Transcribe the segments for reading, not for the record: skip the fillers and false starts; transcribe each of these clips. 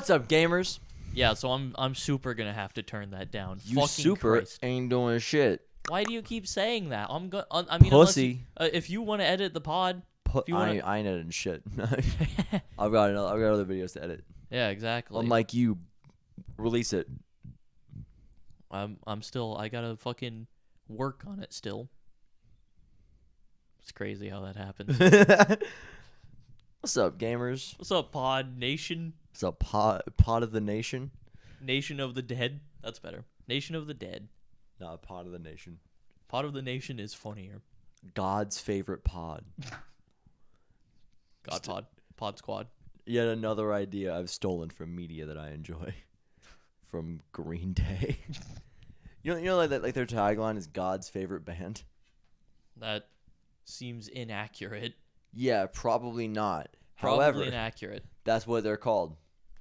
What's up, gamers? Yeah, so I'm super gonna have to turn that down. You Fucking super Christ. ain't doing shit. Why do you keep saying that? I mean, unless Pussy. if you want to edit the pod, if you I want ain't editing shit. I've got other videos to edit. yeah, exactly. Unlike you, release it. I'm still. I gotta fucking work on it still. It's crazy how that happens. What's up, gamers? What's up, Pod Nation? What's up, pod of the nation? Nation of the Dead. That's better. Nation of the Dead. Not pod of the nation. Pod of the Nation is funnier. God's favorite pod. Pod Squad. Yet another idea I've stolen from media that I enjoy. From Green Day. you know, like that, like their tagline is God's favorite band. That seems inaccurate. Yeah, probably not. Probably However, inaccurate. that's what they're called.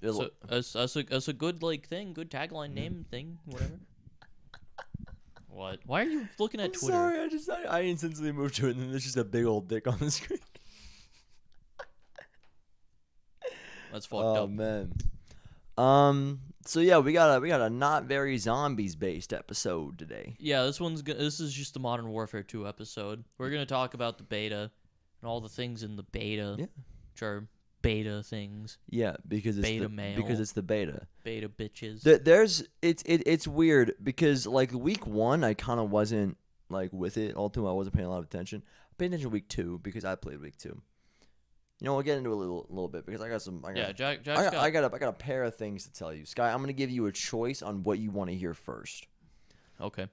So, that's a good thing, good tagline name thing, whatever. What? Why are you looking at Twitter? Sorry, I instantly moved to it, and then there's just a big old dick on the screen. That's fucked up. Oh man. So yeah, we got a not very zombies based episode today. Yeah, this is just the Modern Warfare 2 episode. We're gonna talk about the beta and all the things in the beta. Yeah. Which are beta things. Yeah, because it's Beta male. because it's the beta. Beta bitches. It's weird because like week 1 I kind of wasn't like with it all too much. I wasn't paying a lot of attention. I paid attention to week 2 because I played week 2. You know, we'll get into it a little bit because I got a pair of things to tell you. Sky, I'm going to give you a choice on what you want to hear first. Okay.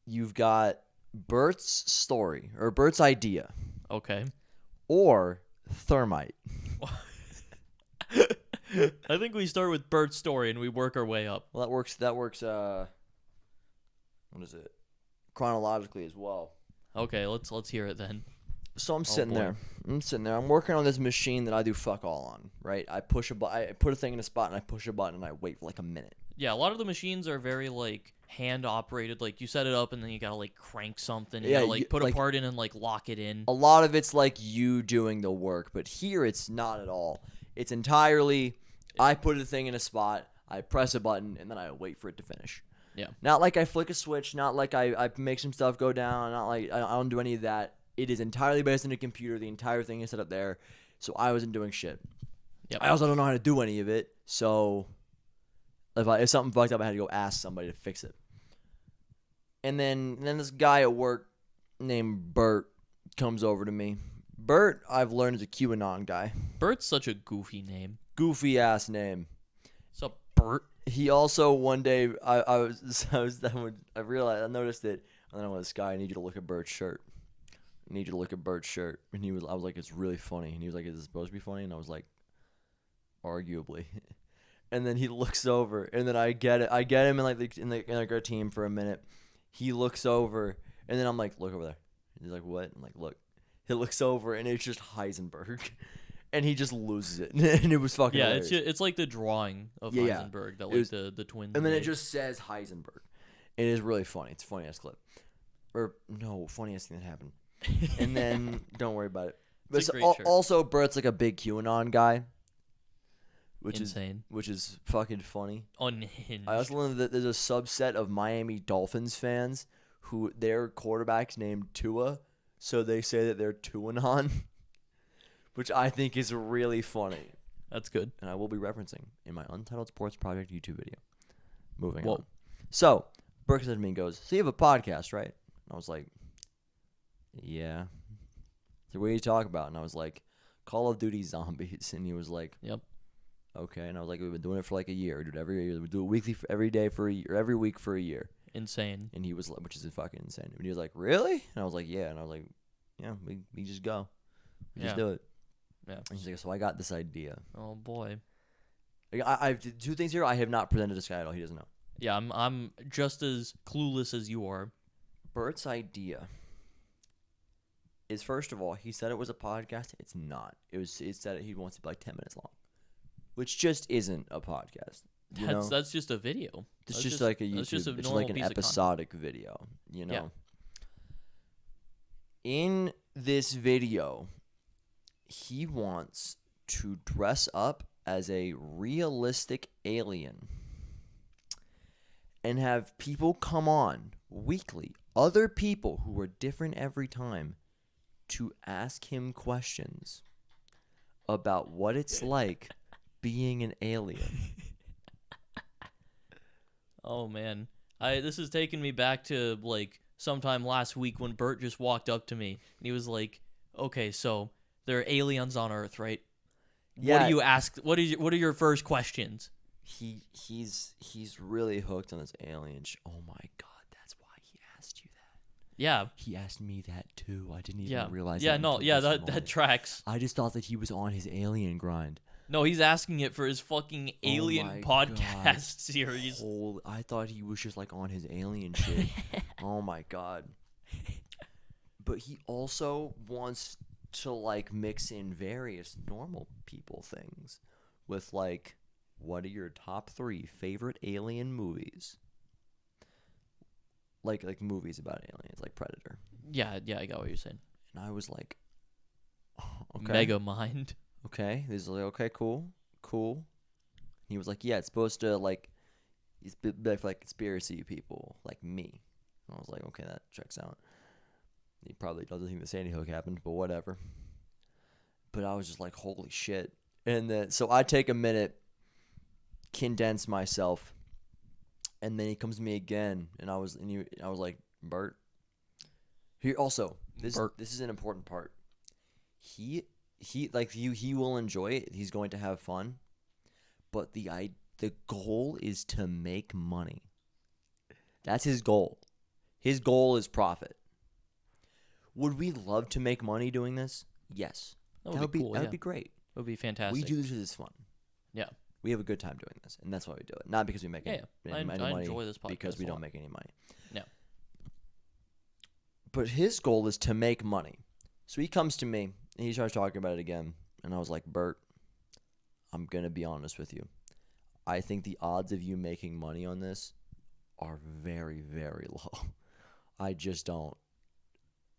You've got Bert's story or Bert's idea Okay. or Thermite. I think we start with Bert's story and we work our way up. Well, that works what is it? Chronologically as well. Okay, let's hear it then. So I'm sitting boy. there. I'm working on this machine that I do fuck all on, right? I put a thing in a spot and I push a button and I wait for like a minute. Yeah, a lot of the machines are very like hand operated. Like you set it up and then you gotta like crank something. You Yeah, gotta like put a like- part in and like lock it in. A lot of it's like you doing the work, but here it's not at all. It's entirely I put a thing in a spot, I press a button, and then I wait for it to finish. Yeah. Not like I flick a switch, not like I make some stuff go down, not like I don't do any of that. It is entirely based on a computer. The entire thing is set up there, so I wasn't doing shit. Yep. I also don't know how to do any of it, so if something fucked up, I had to go ask somebody to fix it. And then this guy at work named Bert comes over to me. Bert, I've learned, is a QAnon guy. Bert's such a goofy name. Goofy ass name. What's up, Bert? He also one day I realized I noticed it, and then I was, Sky, I need you to look at Bert's shirt. I need you to look at Bert's shirt. And I was like, it's really funny. And he was like, is it supposed to be funny? And I was like, arguably. And then he looks over, and then I get him in our team for a minute. He looks over, and then I'm like, look over there. And he's like, what? I'm like, look. He looks over, and it's just Heisenberg. And he just loses it. And it was fucking hilarious. It's like the drawing of Heisenberg that like the twins. And then made. it just says Heisenberg. It is really funny. It's a funny-ass clip. Or, no, funniest thing that happened. And then, don't worry about it. But also, Bert's like a big QAnon guy. Which Insane. is fucking funny. Unhinged. I also learned that there's a subset of Miami Dolphins fans who their quarterback's named Tua, so they say that they're Tuanon, which I think is really funny. That's good. And I will be referencing in my Untitled Sports Project YouTube video. Moving on. So, Burke said to me and goes, so you have a podcast, right? And I was like, yeah. So what do you talk about? And I was like, Call of Duty Zombies. And he was like, Yep. Okay. And I was like, we've been doing it for like a year. We do it every year. We do it weekly every day for a year, or every week for a year. Insane. And he was like, which is fucking insane. And he was like, really? And I was like, yeah. And I was like, yeah, we just go. We just do it. Yeah. And he's like, so I got this idea. Oh boy. Like, I have two things here I have not presented to Sky at all. He doesn't know. Yeah, I'm just as clueless as you are. Bert's idea is, first of all, he said it was a podcast. It's not. It said he wants it to be like 10 minutes long, which just isn't a podcast. That's just a video. It's just like a YouTube. It's just it's like an episodic video. You know. Yeah. In this video, he wants to dress up as a realistic alien and have people come on weekly, other people who are different every time, to ask him questions about what it's like being an alien. Oh man, this is taking me back to like sometime last week when Bert just walked up to me and he was like, "Okay, so there are aliens on Earth, right? Yeah. What do you ask? What are your first questions?" He's really hooked on this alien. Oh my god, that's why he asked you that. Yeah. He asked me that too. I didn't Yeah. even realize. Yeah. that No. until Yeah. this That moment. tracks. I just thought that he was on his alien grind. No, he's asking it for his fucking alien my podcast God. series. I thought he was just like on his alien shit. Oh my god. But he also wants to like mix in various normal people things with like, what are your top 3 favorite alien movies? Like movies about aliens, like Predator. Yeah. Yeah. I got what you're saying. And I was like, oh, okay. Mega Mind. Okay. He's like, okay, cool. He was like, yeah, it's supposed to like, it's be like conspiracy people like me. And I was like, okay, that checks out. He probably doesn't think the Sandy Hook happened, but whatever. But I was just like, holy shit. And then, so I take a minute, condense myself, and then he comes to me again, and I was like, Bert. Here also, this is an important part. He will enjoy it. He's going to have fun, but the goal is to make money. That's his goal. His goal is profit. Would we love to make money doing this? Yes. That would be cool. That would be great. It would be fantastic. We do this because it's fun. Yeah. We have a good time doing this, and that's why we do it. Not because we make any money, enjoy this podcast because we a don't lot. make any money. No. But his goal is to make money. So he comes to me, and he starts talking about it again, and I was like, Bert, I'm going to be honest with you. I think the odds of you making money on this are very, very low. I just don't.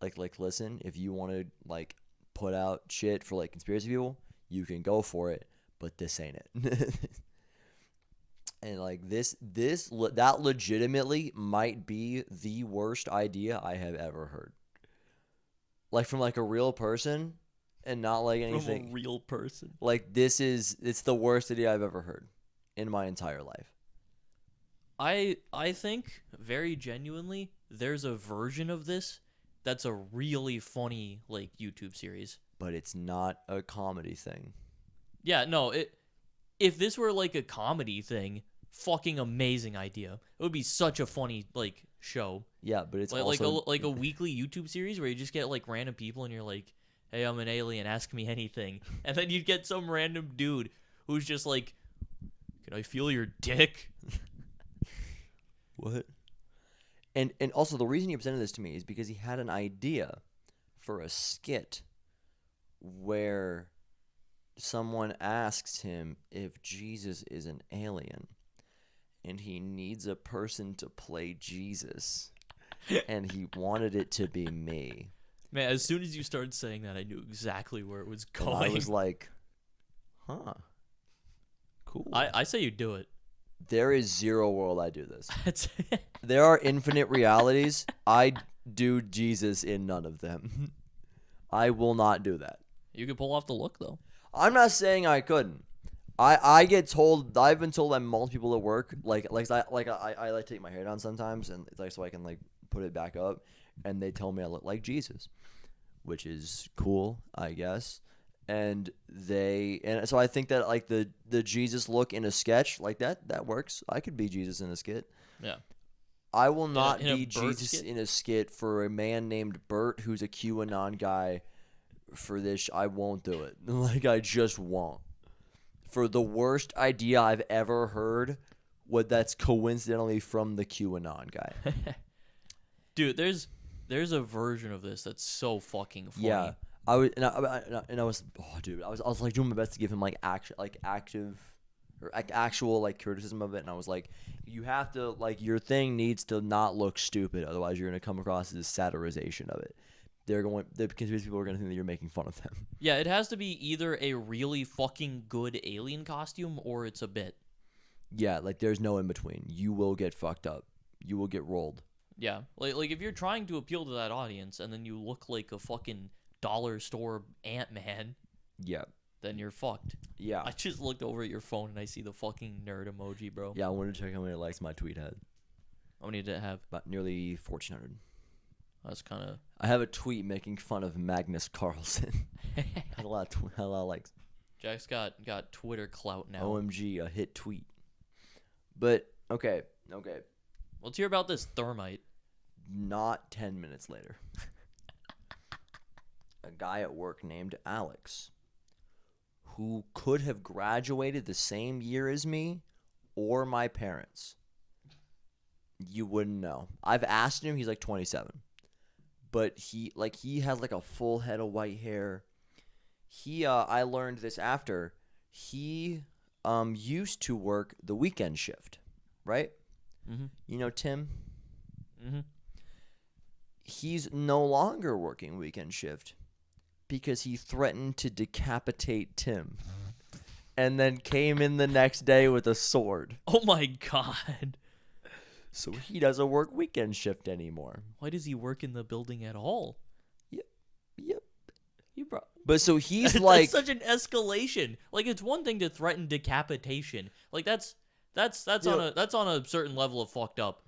Like, listen, if you want to, like, put out shit for, like, conspiracy people, you can go for it, but this ain't it. And, like, that legitimately might be the worst idea I have ever heard. Like, from, like, a real person and not, like, anything. From a real person. Like, it's the worst idea I've ever heard in my entire life. I think, very genuinely, there's a version of this that's a really funny, like, YouTube series. But it's not a comedy thing. Yeah, no, if this were, like, a comedy thing, fucking amazing idea. It would be such a funny, like, show. Yeah, but it's like, also... like a weekly YouTube series where you just get, like, random people and you're like, hey, I'm an alien, ask me anything. And then you'd get some random dude who's just like, can I feel your dick? What? And also, the reason he presented this to me is because he had an idea for a skit where someone asks him if Jesus is an alien and he needs a person to play Jesus, and he wanted it to be me. Man, as soon as you started saying that, I knew exactly where it was going. And I was like, huh, cool. I say you do it. There is zero world I do this. That's There are infinite realities. I do Jesus in none of them. I will not do that. You could pull off the look, though. I'm not saying I couldn't. I get told, I've been told by multiple people at work, like I like to take my hair down sometimes, and it's like so I can like put it back up, and they tell me I look like Jesus, which is cool, I guess. And so I think that like the Jesus look in a sketch like that works. I could be Jesus in a skit. Yeah. I will not in a be Bert Jesus skit? in a skit for a man named Bert who's a QAnon guy. For this, I won't do it. Like, I just won't. For the worst idea I've ever heard, that's coincidentally from the QAnon guy. Dude, there's a version of this that's so fucking funny. Yeah, I was, and I was, oh, dude, I was like doing my best to give him like actual like criticism of it, and I was like, you have to like your thing needs to not look stupid, otherwise you're gonna come across as satirization of it. the conspiracy people are going to think that you're making fun of them. Yeah, it has to be either a really fucking good alien costume or it's a bit. Yeah, like there's no in between. You will get fucked up. You will get rolled. Yeah, like if you're trying to appeal to that audience and then you look like a fucking dollar store Ant-Man, Yeah. then you're fucked. Yeah. I just looked over at your phone and I see the fucking nerd emoji, bro. Yeah, I wanted to check how many likes my tweet had. How many did it have? About nearly 1,400. That's kind of... I have a tweet making fun of Magnus Carlsen. had a lot of likes. Jack's got Twitter clout now. OMG, a hit tweet. But, okay. Let's hear about this thermite. Not 10 minutes later. A guy at work named Alex, who could have graduated the same year as me or my parents. You wouldn't know. I've asked him, he's like 27. But he has like a full head of white hair. I learned this after. He used to work the weekend shift, right? Mm-hmm. You know Tim? Mm-hmm. He's no longer working weekend shift because he threatened to decapitate Tim and then came in the next day with a sword. Oh my god. So he doesn't work weekend shift anymore. Why does he work in the building at all? Yep. Bro. But so he's That's like such an escalation. Like it's one thing to threaten decapitation. Like that's on a certain level of fucked up.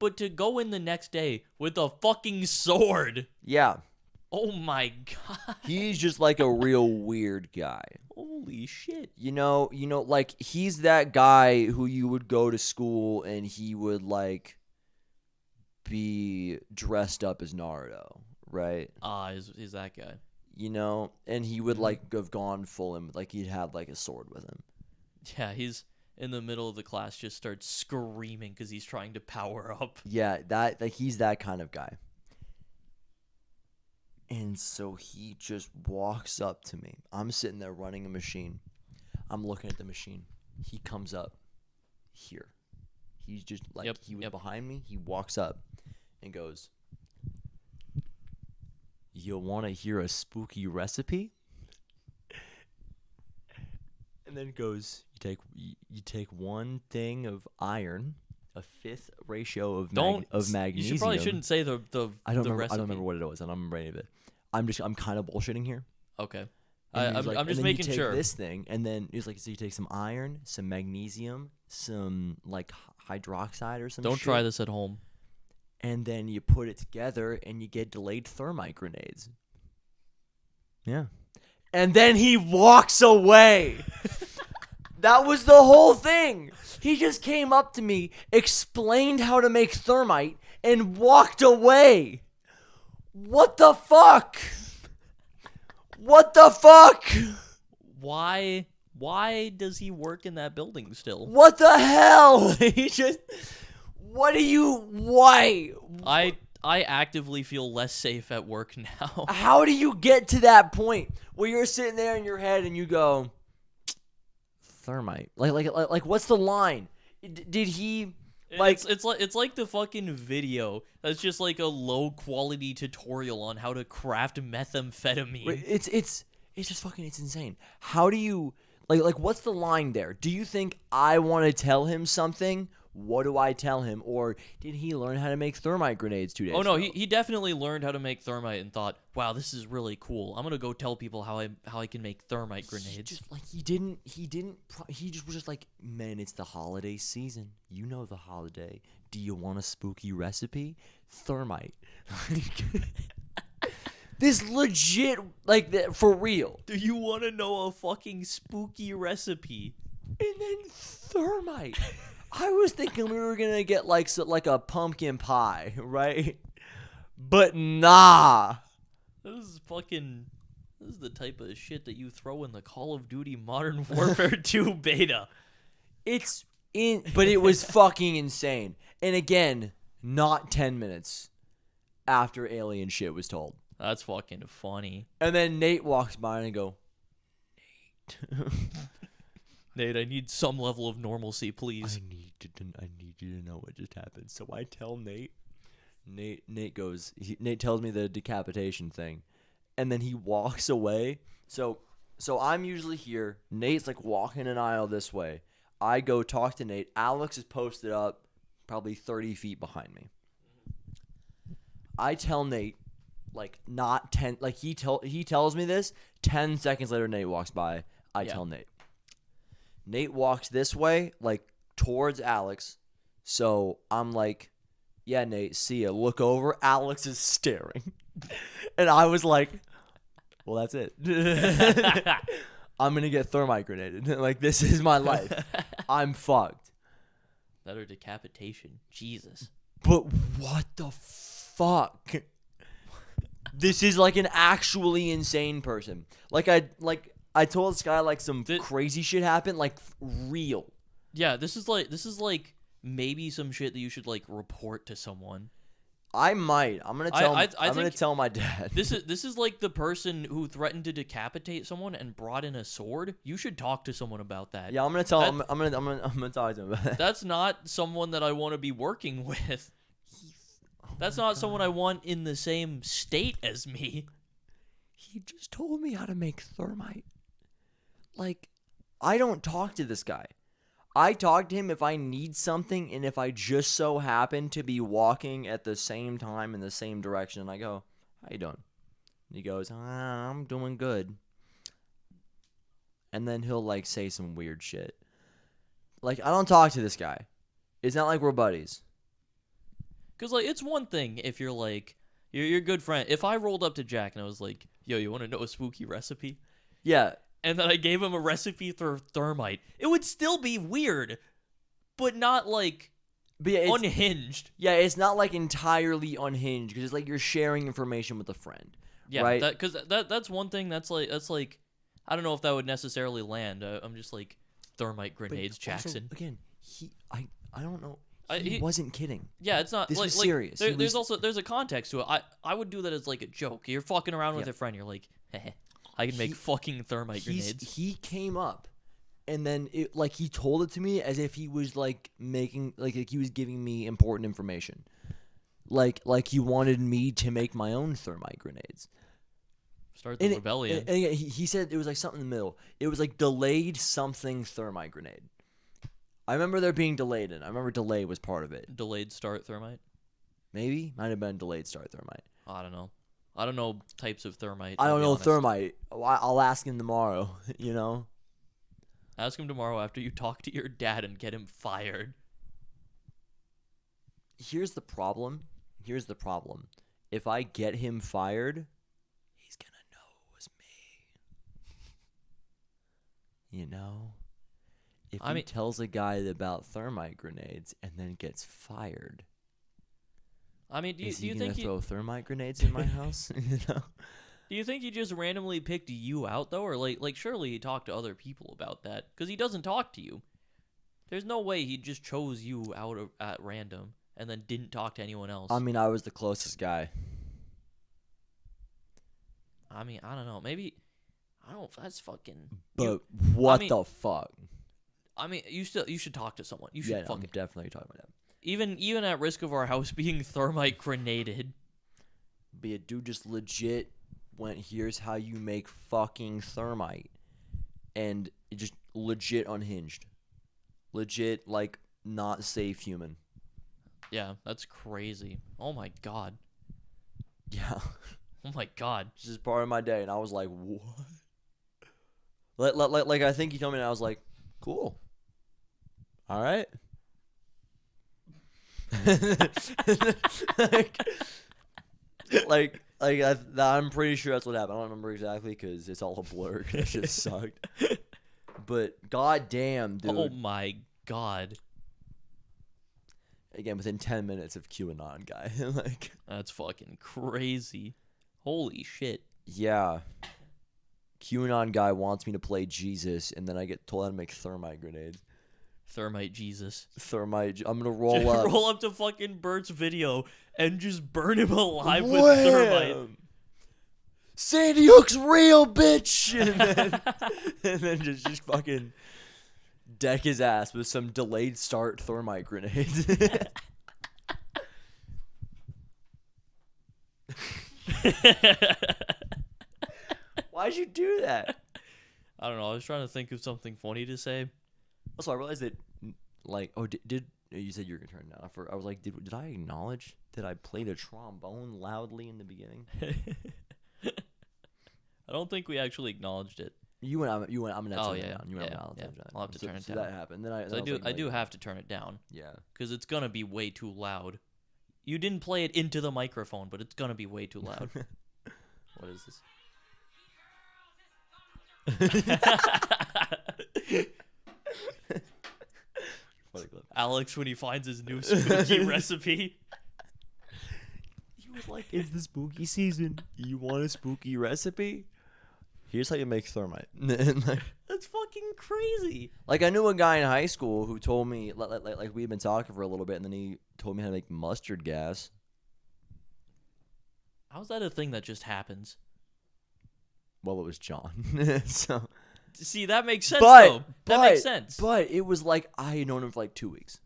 But to go in the next day with a fucking sword. Yeah. Oh my god. He's just like a real weird guy. Holy shit. You know, like he's that guy who you would go to school and he would like be dressed up as Naruto, right? Is that guy. You know, and he would like have gone full in, like he'd have like a sword with him. Yeah, he's in the middle of the class just starts screaming because he's trying to power up. Yeah, he's that kind of guy. And so he just walks up to me. I'm sitting there running a machine. I'm looking at the machine. He comes up here. He's just like, he was behind me. He walks up and goes, "You want to hear a spooky recipe?" And then goes, you take one thing of iron, a fifth ratio of magnesium. You probably shouldn't say the I don't the remember. recipe. I don't remember what it was. I don't remember any of it. I'm kind of bullshitting here. Okay. And I'm like, just and then making you take sure. this thing, and then he's like, so you take some iron, some magnesium, some like hydroxide or some. Don't shit, try this at home. And then you put it together, and you get delayed thermite grenades. Yeah. And then he walks away. That was the whole thing. He just came up to me, explained how to make thermite, and walked away. What the fuck? What the fuck? Why does he work in that building still? What the hell? He just... Why? I actively feel less safe at work now. How do you get to that point where you're sitting there in your head and you go, thermite? Like what's the line? Did he... Like it's like the fucking video that's just like a low quality tutorial on how to craft methamphetamine. It's just fucking, it's insane. How do you like what's the line there? Do you think I want to tell him something? What do I tell him? Or did he learn how to make thermite grenades 2 days Oh no, ago? he definitely learned how to make thermite and thought, "Wow, this is really cool. I'm gonna go tell people how I can make thermite grenades." He just was just like, "Man, it's the holiday season. You know the holiday. Do you want a spooky recipe? Thermite." This legit, like, for real. Do you want to know a fucking spooky recipe? And then thermite. I was thinking we were gonna get like a pumpkin pie, right? But nah. This is the type of shit that you throw in the Call of Duty Modern Warfare 2 beta. But it was fucking insane. And again, not 10 minutes after alien shit was told. That's fucking funny. And then Nate walks by and I go, "Nate." Nate, I need some level of normalcy, please. I need you to know what just happened. So I tell Nate, Nate tells me the decapitation thing, and then he walks away. So I'm usually here. Nate's like walking an aisle this way. I go talk to Nate. Alex is posted up probably 30 feet behind me. I tell Nate, like, not 10, like he tells me this. 10 seconds later, Nate walks by. I tell Nate. Nate walks this way, like, towards Alex. So I'm like, yeah, Nate, see ya. Look over. Alex is staring. And I was like, well, that's it. I'm going to get thermite grenaded. Like, this is my life. I'm fucked. That or decapitation. Jesus. But what the fuck? This is like an actually insane person. Like I told this guy like some crazy shit happened, like real. Yeah, this is like maybe some shit that you should like report to someone. I might. I'm gonna tell. I'm gonna tell my dad. This is like the person who threatened to decapitate someone and brought in a sword. You should talk to someone about that. Yeah, I'm gonna tell him. I'm gonna talk to him about that. That's not someone that I want to be working with. That's not someone I want in the same state as me. He just told me how to make thermite. Like, I don't talk to this guy. I talk to him if I need something and if I just so happen to be walking at the same time in the same direction. And I go, how you doing? And he goes, I'm doing good. And then he'll, like, say some weird shit. Like, I don't talk to this guy. It's not like we're buddies. Because, like, it's one thing if you're, like, you're a good friend. If I rolled up to Jack and I was like, yo, you want to know a spooky recipe? Yeah. And then I gave him a recipe for thermite, it would still be weird, but not, like, unhinged. Yeah, it's not, like, entirely unhinged, because it's like you're sharing information with a friend. Yeah, right? Because that's one thing that's like, I don't know if that would necessarily land. I'm just like, thermite grenades, but also, Jackson. Again, I don't know. He wasn't kidding. Yeah, it's not. This like, was serious. There's a context to it. I would do that as like a joke. You're fucking around with a friend. You're like, heh, I can make fucking thermite grenades. He came up, and then he told it to me as if he was like making like he was giving me important information, like he wanted me to make my own thermite grenades. Start the rebellion. And he said it was like something in the middle. It was like delayed something thermite grenade. I remember there being delayed in. I remember delay was part of it. Delayed start thermite? Maybe. Might have been delayed start thermite. I don't know. I don't know types of thermite. I don't know thermite. I'll ask him tomorrow, you know? Ask him tomorrow after you talk to your dad and get him fired. Here's the problem. If I get him fired, he's gonna know it was me. You know? If he tells a guy about thermite grenades and then gets fired, I mean, do you think he throw thermite grenades in my house? You know? Do you think he just randomly picked you out though, or like surely he talked to other people about that? Because he doesn't talk to you. There's no way he just chose you out at random and then didn't talk to anyone else. I mean, I was the closest guy. I mean, I don't know. Maybe I don't. That's fucking. But what the fuck? I mean, you should talk to someone. You should fucking I'm definitely talking about that. Even at risk of our house being thermite grenaded. But a dude just legit went, here's how you make fucking thermite. And it just legit unhinged. Legit, like, not safe human. Yeah, that's crazy. Oh my god. Yeah. Oh my god. This is part of my day, and I was like, what? Like I think he told me, and I was like, cool. All right. I'm pretty sure that's what happened. I don't remember exactly because it's all a blur. It just sucked. But goddamn, dude. Oh my god. Again, within 10 minutes of QAnon guy. Like, that's fucking crazy. Holy shit. Yeah. QAnon guy wants me to play Jesus, and then I get told how to make thermite grenades. Thermite Jesus. Thermite. I'm gonna roll up. Roll up to fucking Bert's video and just burn him alive with thermite. Sandy Hook's real, bitch! And then just fucking deck his ass with some delayed start thermite grenades. Why'd you do that? I don't know. I was trying to think of something funny to say. Also, I realized that, like, oh, did you said you were gonna turn it down? I was like, did I acknowledge that I played a trombone loudly in the beginning? I don't think we actually acknowledged it. You went. I'm gonna turn it Yeah. down. You went. Yeah, I'll yeah. turn it down. I'll have to turn it so down. that happened. Then I. So Then I do. was I like, do have to turn it down Yeah. because it's gonna be way too loud. You didn't play it into the microphone, but it's gonna be way too loud. What is this? What a clip. Alex, when he finds his new spooky recipe. He was like, "It's the spooky season. You want a spooky recipe? Here's how you make thermite." That's fucking crazy. Like, I knew a guy in high school who told me, like we'd been talking for a little bit, and then he told me how to make mustard gas. How's that a thing that just happens? Well, it was John. So, See, that makes sense, but, though. That makes sense. But it was like I had known him for like 2 weeks.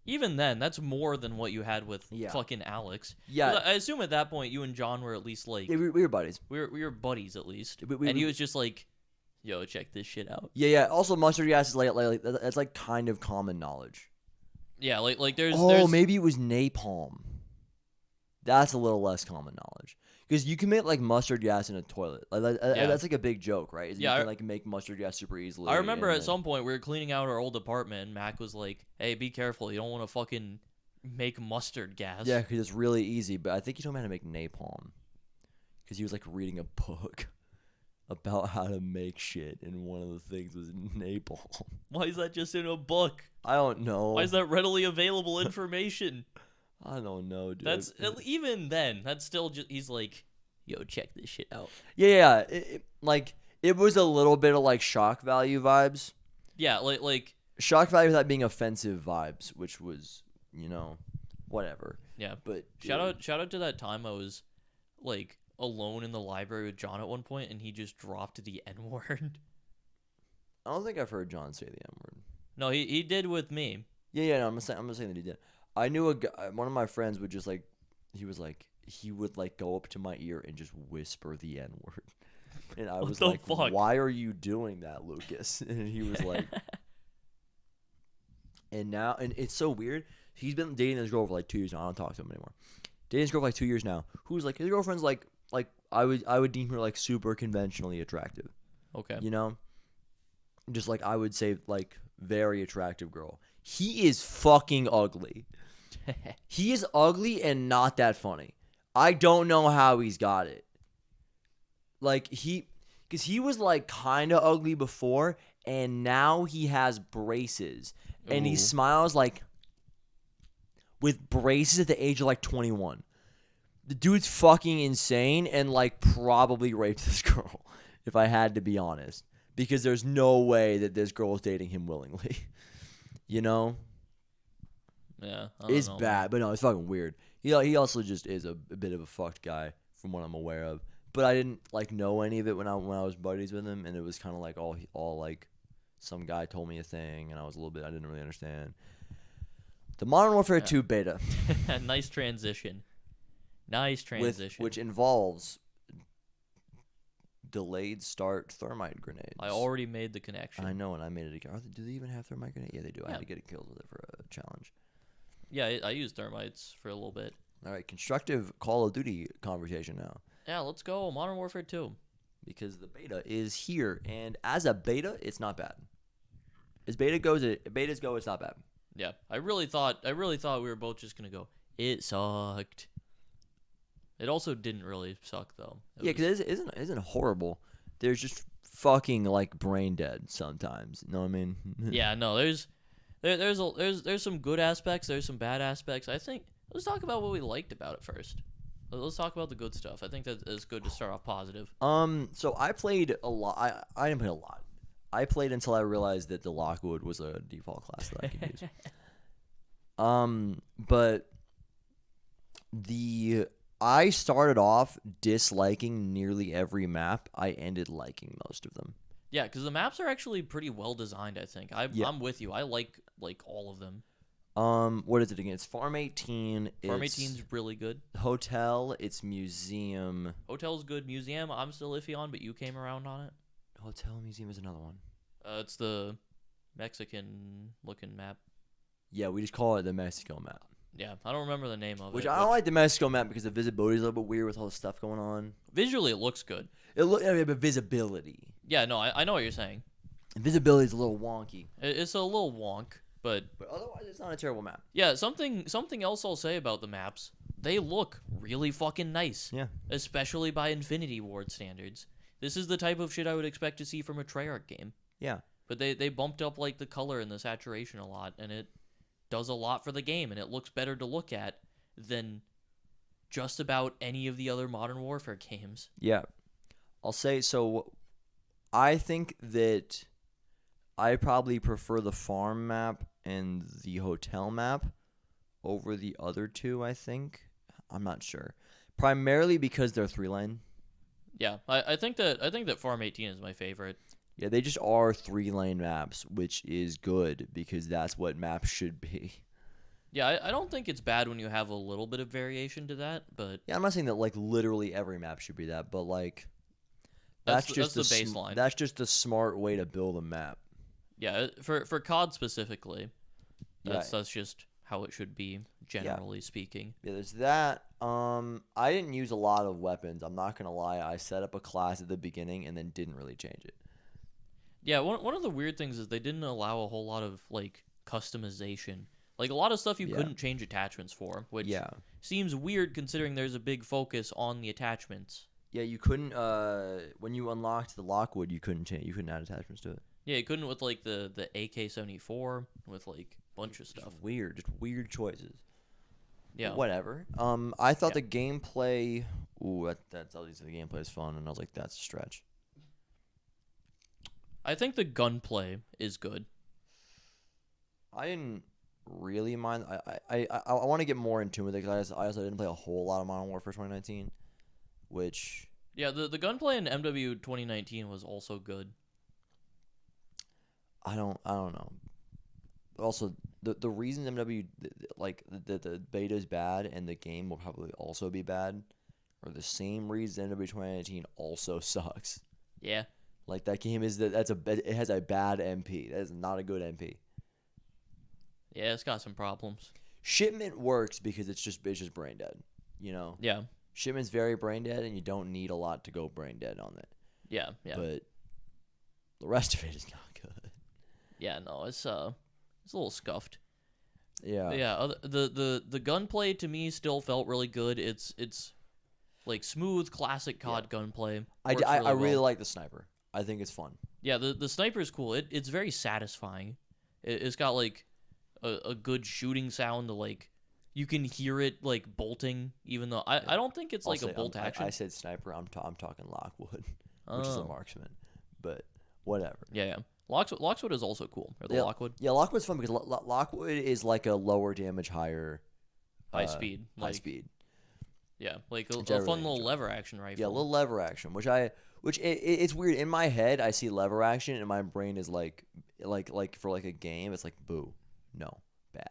Even then, that's more than what you had with Yeah. fucking Alex. Yeah. 'Cause I assume at that point, you and John were at least like... Yeah, we were buddies. We were buddies, at least. We- And he was just like, yo, check this shit out. Yeah. Also, mustard gas is like that's like kind of common knowledge. Yeah, like there's... Maybe it was napalm. That's a little less common knowledge. Because you can make like mustard gas in a toilet. Yeah. That's like a big joke, right? Is Yeah, you can like make mustard gas super easily. I remember and at some point, we were cleaning out our old apartment, and Mac was like, hey, be careful. You don't want to fucking make mustard gas. Yeah, because it's really easy. But I think he told me how to make napalm. Because he was like reading a book about how to make shit, and one of the things was napalm. Why is that just in a book? I don't know. Why is that readily available information? I don't know, dude. That's even then. That's still just. He's like, yo, check this shit out. Yeah. It was a little bit of like shock value vibes. Yeah, like Shock value without being offensive vibes, which was, whatever. yeah. But Shout out to that time I was like alone in the library with John at one point, and he just dropped the N-word. I don't think I've heard John say the N word. No, he did with me. Yeah. No, I'm not saying that he did. I knew a guy. One of my friends would just like, he would like go up to my ear and just whisper the N word, and I was the like, fuck? "Why are you doing that, Lucas?" And he was like, and it's so weird. He's been dating this girl for like 2 years now. I don't talk to him anymore. Dating this girl for like 2 years now. Who's like his girlfriend's like I would deem her like super conventionally attractive. Okay. Just like I would say like very attractive girl. He is fucking ugly. He is ugly and not that funny. I don't know how he's got it. Like because he was like kind of ugly before, and now he has braces, and he Ooh. smiles like with braces at the age of like 21. The dude's fucking insane and like probably raped this girl, if I had to be honest, because there's no way that this girl is dating him willingly. Yeah. I don't It's know, bad, man. but no, it's fucking weird. He also just is a bit of a fucked guy from what I'm aware of. But I didn't like know any of it when I was buddies with him, and it was kind of like all like some guy told me a thing, and I didn't really understand. The Modern Warfare 2 beta, Nice transition. Nice transition. which involves delayed start thermite grenades. I already made the connection. I know, and I made it again. Do they even have thermite grenades? Yeah, they do. I Yeah. had to get kills with it for a challenge. Yeah, I used thermites for a little bit. All right, constructive Call of Duty conversation now. Yeah, let's go. Modern Warfare 2. Because the beta is here, and as a beta, it's not bad. As betas go, it's not bad. Yeah, I really thought we were both just gonna go. It sucked. It also didn't really suck though. Yeah, because it isn't horrible. There's just fucking like brain dead sometimes. You know what I mean? Yeah, no, there's some good aspects. There's some bad aspects. I think let's talk about what we liked about it first. Let's talk about the good stuff. I think that is good to start off positive. So I played a lot. I didn't play a lot. I played until I realized that the Lockwood was a default class that I could use. But I started off disliking nearly every map. I ended liking most of them. Yeah, because the maps are actually pretty well designed. I think Yeah. I'm with you. I like all of them. What is it again? It's Farm 18. Farm It's 18's really good. hotel. It's museum. Hotel's good. Museum, I'm still iffy on, but you came around on it. Hotel museum is another one. It's the Mexican-looking map. Yeah, we just call it the Mexico map. Yeah, I don't remember the name of Which it. I don't like the Mexico map because the visibility is a little bit weird with all the stuff going on. Visually, it looks good. I mean, but visibility. Yeah, no, I know what you're saying. Visibility is a little wonky. It's a little wonk, but otherwise, it's not a terrible map. yeah, something else I'll say about the maps. They look really fucking nice. Yeah. Especially by Infinity Ward standards. This is the type of shit I would expect to see from a Treyarch game. Yeah. But they bumped up like the color and the saturation a lot, and it does a lot for the game, and it looks better to look at than just about any of the other Modern Warfare games. Yeah. I'll say, so I think that I probably prefer the farm map and the hotel map over the other two, I think. I'm not sure. Primarily because they're 3-lane. Yeah, I think that Farm 18 is my favorite. Yeah, they just are 3-lane maps, which is good because that's what maps should be. Yeah, I don't think it's bad when you have a little bit of variation to that, but Yeah, I'm not saying that like literally every map should be that, but like that's just the baseline. That's just the smart way to build a map. Yeah, for COD specifically, Yeah. that's just how it should be, generally speaking. Yeah, there's that. I didn't use a lot of weapons. I'm not gonna lie. I set up a class at the beginning and then didn't really change it. Yeah, one of the weird things is they didn't allow a whole lot of like customization. Like a lot of stuff you couldn't change attachments for, which seems weird considering there's a big focus on the attachments. Yeah, you couldn't. When you unlocked the Lockwood, you couldn't change. You couldn't add attachments to it. Yeah, you couldn't with like the AK-74 with like a bunch of stuff. Just weird choices. Yeah. Whatever. I thought the gameplay. Ooh, that's obviously the gameplay is fun, and I was like, that's a stretch. I think the gunplay is good. I didn't really mind. I want to get more in tune with it because I also didn't play a whole lot of Modern Warfare 2019, which. Yeah, the gunplay in MW 2019 was also good. I don't know. Also, the reason MW the beta is bad and the game will probably also be bad are the same reason MW 2019 also sucks. Yeah. Like that game it has a bad MP. That is not a good MP. Yeah, it's got some problems. Shipment works because it's just brain dead, you know. Yeah. Shipment's very brain dead, and you don't need a lot to go brain dead on it. Yeah. But the rest of it is not good. Yeah, no, it's a little scuffed. Yeah. But yeah, the gunplay to me still felt really good. It's like smooth classic COD gunplay. I really like the sniper. I think it's fun. Yeah, the sniper is cool. It's very satisfying. It's got like a good shooting sound. Like you can hear it like bolting, even though I don't think it's like a bolt action. I said sniper. I'm talking Lockwood, which is a marksman. But whatever. Yeah. Lockwood is also cool. Or the Lockwood. Yeah, Lockwood's fun because Lockwood is like a lower damage, high speed. High speed. Yeah, like a fun little lever action rifle. Yeah, a little lever action, which it's weird. In my head, I see lever action, and my brain is like for like a game, it's like boo, no, bad.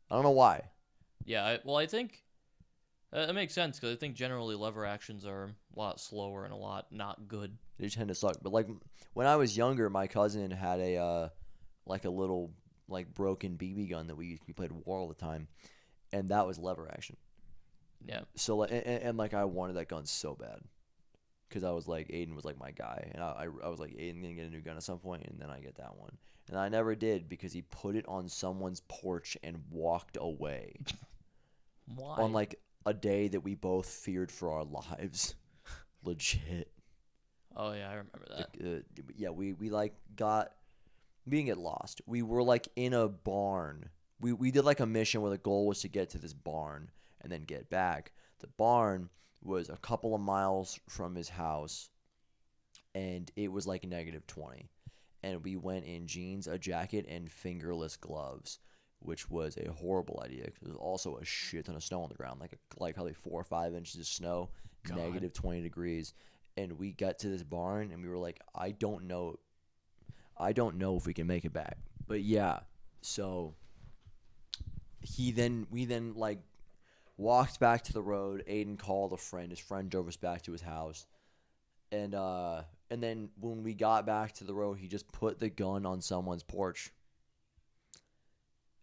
I don't know why. Yeah, I think that makes sense because I think generally lever actions are a lot slower and a lot not good. They tend to suck. But like when I was younger, my cousin had a little like broken BB gun that we played war all the time, and that was lever action. Yeah. So like and like I wanted that gun so bad, because I was like Aiden was like my guy, and I was like Aiden gonna get a new gun at some point, and then I get that one, and I never did because he put it on someone's porch and walked away. Why? On like a day that we both feared for our lives, legit. Oh yeah, I remember that. Yeah, we like we didn't get lost. We were like in a barn. We did like a mission where the goal was to get to this barn and then get back. The barn was a couple of miles from his house, and it was like -20. And we went in jeans, a jacket, and fingerless gloves, which was a horrible idea because there was also a shit ton of snow on the ground, like probably 4 or 5 inches of snow, God. -20 degrees. And we got to this barn, and we were like, I don't know if we can make it back. But yeah, so we then like walked back to the road. Aiden called a friend. His friend drove us back to his house. And then when we got back to the road, he just put the gun on someone's porch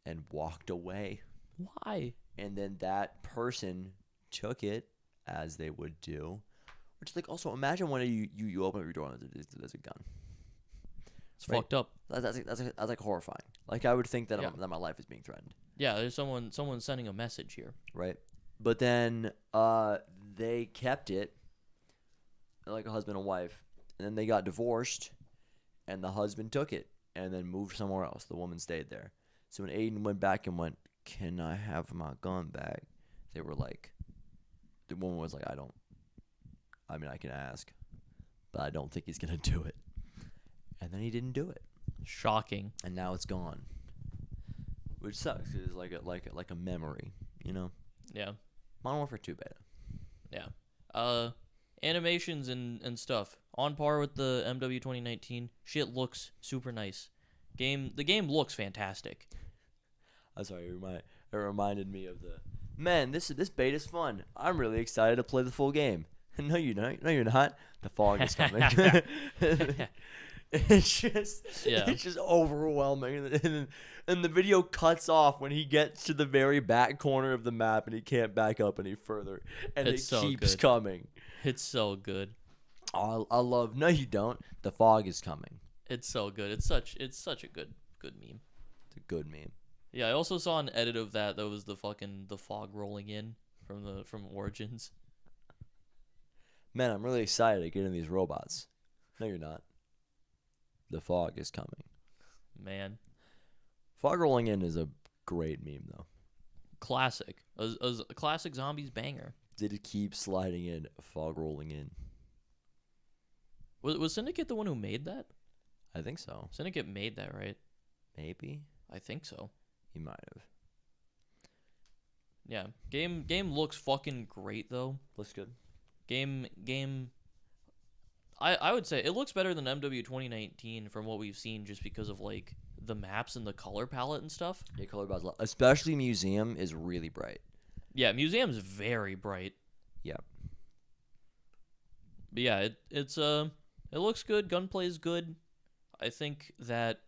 and walked away. Why? And then that person took it, as they would do. Which, like, also imagine when you open up your door and there's a gun. It's fucked up. That's like horrifying. Like, I would think that Yeah. that my life is being threatened. Yeah, there's someone sending a message here. Right. But then they kept it, like a husband and wife, and then they got divorced, and the husband took it and then moved somewhere else. The woman stayed there. So when Aiden went back and went, "Can I have my gun back?" They were like, the woman was like, I mean, I can ask, but I don't think he's gonna do it. And then he didn't do it, Shocking. and now it's gone, which sucks. 'Cause it's like a memory, you know. Yeah. Modern Warfare 2 beta. Yeah. Animations and stuff on par with the MW 2019. Shit looks super nice. The game looks fantastic. I'm sorry, it reminded me of the man. This beta's fun. I'm really excited to play the full game. No, you're not. No, you're not. The fog is coming. It's just overwhelming, and the video cuts off when he gets to the very back corner of the map, and he can't back up any further, and It's it so keeps good. coming. It's so good. Oh, I love. No, you don't. The fog is coming. It's so good. It's such a good meme. It's a good meme. Yeah, I also saw an edit of that was the fog rolling in from Origins. Man, I'm really excited to get in these robots. No, you're not. The fog is coming. Man, Fog rolling in is a great meme, though. classic. A classic zombies banger. Did it keep sliding in? Fog rolling in. Was Syndicate the one who made that? I think so. Syndicate made that, right? Maybe I think so. he might have. Yeah. Game looks fucking great though. Looks good. Game I would say it looks better than MW 2019 from what we've seen just because of like the maps and the color palette and stuff. Yeah, color balance, especially Museum is really bright. Yeah, Museum's very bright. Yeah. But yeah, it looks good. Gunplay is good. I think that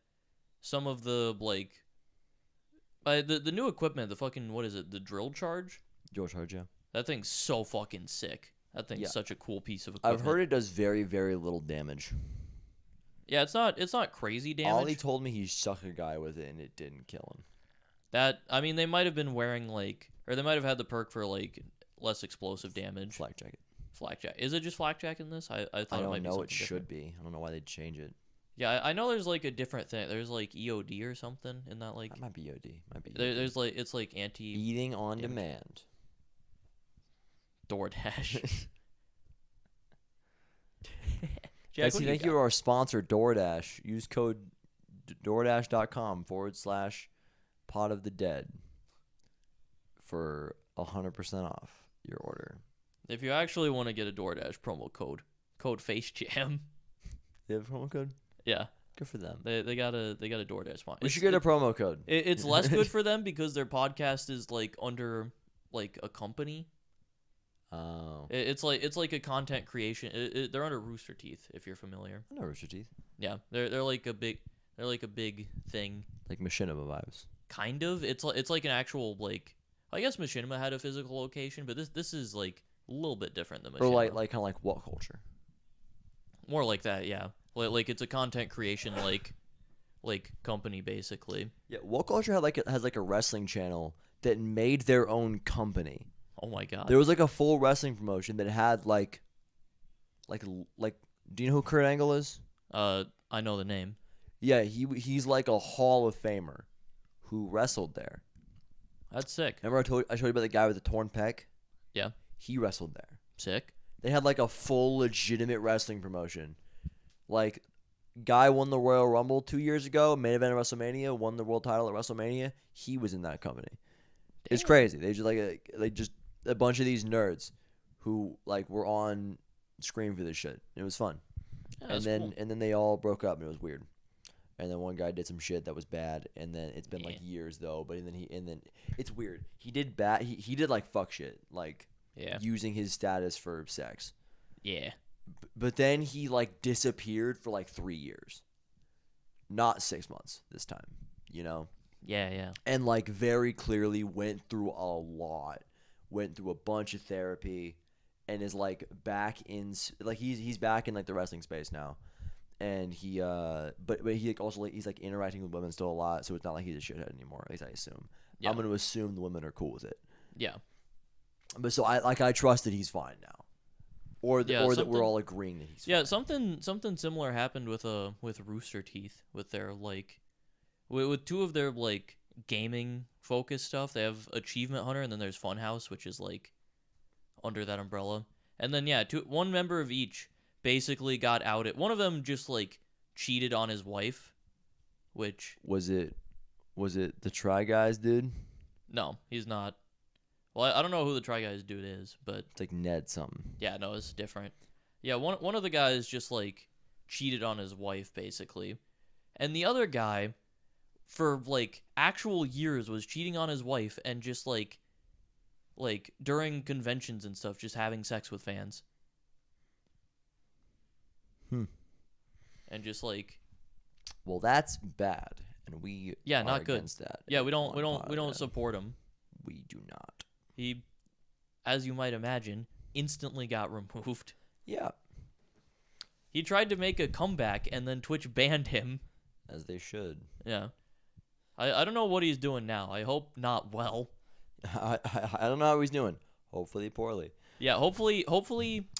some of the like the new equipment, the fucking what is it? The drill charge? George Hard, yeah. That thing's so fucking sick. That thing's Yeah. such a cool piece of equipment. I've heard it does very, very little damage. Yeah, it's not crazy damage. Ollie told me he struck a guy with it and it didn't kill him. That I mean, they might have been wearing or they might have had the perk for like less explosive damage. Flak jacket. Flak jacket. Is it just flak jacket in this? I thought I it don't might be know. something It should different. be. I don't know why they'd change it. Yeah, I know there's like a different thing. There's like EOD or something in that like. That might be OD. Might be. There's like it's like anti eating on damage. demand. DoorDash. Jack, Betsy, what do thank you got? to our sponsor, DoorDash. Use code DoorDash.com/pot of the dead for 100% off your order. If you actually want to get a DoorDash promo code FaceJam. They have a promo code? Yeah, Good for them. they got a DoorDash sponsor. We should get a promo code. It's less good for them because their podcast is like under like a company. Oh. It's like a content creation. They're under Rooster Teeth if you're familiar. I know Rooster Teeth. Yeah, they're like a big thing. Like Machinima vibes. Kind of. It's like an actual like. I guess Machinima had a physical location, but this is like a little bit different than Machinima. Or like kind of like What Culture. More like that, yeah. Like it's a content creation like company basically. Yeah, What Culture has like a wrestling channel that made their own company. Oh my god. There was like a full wrestling promotion that had like do you know who Kurt Angle is? I know the name. Yeah, he's like a Hall of Famer who wrestled there. That's sick. Remember I showed you about the guy with the torn pec? Yeah. He wrestled there. Sick. They had like a full legitimate wrestling promotion. Like, guy won the Royal Rumble 2 years ago, main event of WrestleMania, won the world title at WrestleMania. He was in that company. It's Damn. crazy. They just a bunch of these nerds who like were on screen for this shit. It was fun. Yeah, and that's cool. then they all broke up and it was weird. and then one guy did some shit that was bad, and then it's been like Yeah. years though. But then it's weird. He did bad. He did like fuck shit, like Yeah. using his status for sex. Yeah. But then he like disappeared for like 3 years, not 6 months this time. You know. Yeah. Yeah. And like very clearly went through a lot, went through a bunch of therapy, and is like back in like he's back in like the wrestling space now, and he but he like also like he's like interacting with women still a lot, so it's not like he's a shithead anymore. At least I assume. Yeah. I'm gonna assume the women are cool with it. Yeah. But so I trust that he's fine now, or that we're something- all agreeing that he's Yeah, fine. something similar happened with Rooster Teeth with their like with two of their like gaming focused stuff. They have Achievement Hunter and then there's Funhouse, which is like under that umbrella. And then yeah, one member of each basically got outed. One of them just like cheated on his wife, which Was it the Try Guys dude? no, he's not. Well, I don't know who the Try Guys dude is, but It's like Ned something. yeah, no, it's different. Yeah, one of the guys just like cheated on his wife basically. And the other guy for like actual years was cheating on his wife and just like during conventions and stuff just having sex with fans. And just like Well, that's bad, and we Yeah, are not good. against that. yeah, we on don't podcast. support him. We do not. He, as you might imagine, instantly got removed. Yeah, He tried to make a comeback and then Twitch banned him. as they should. Yeah. I don't know what he's doing now. I hope not well. I don't know how he's doing. Hopefully poorly. Yeah, hopefully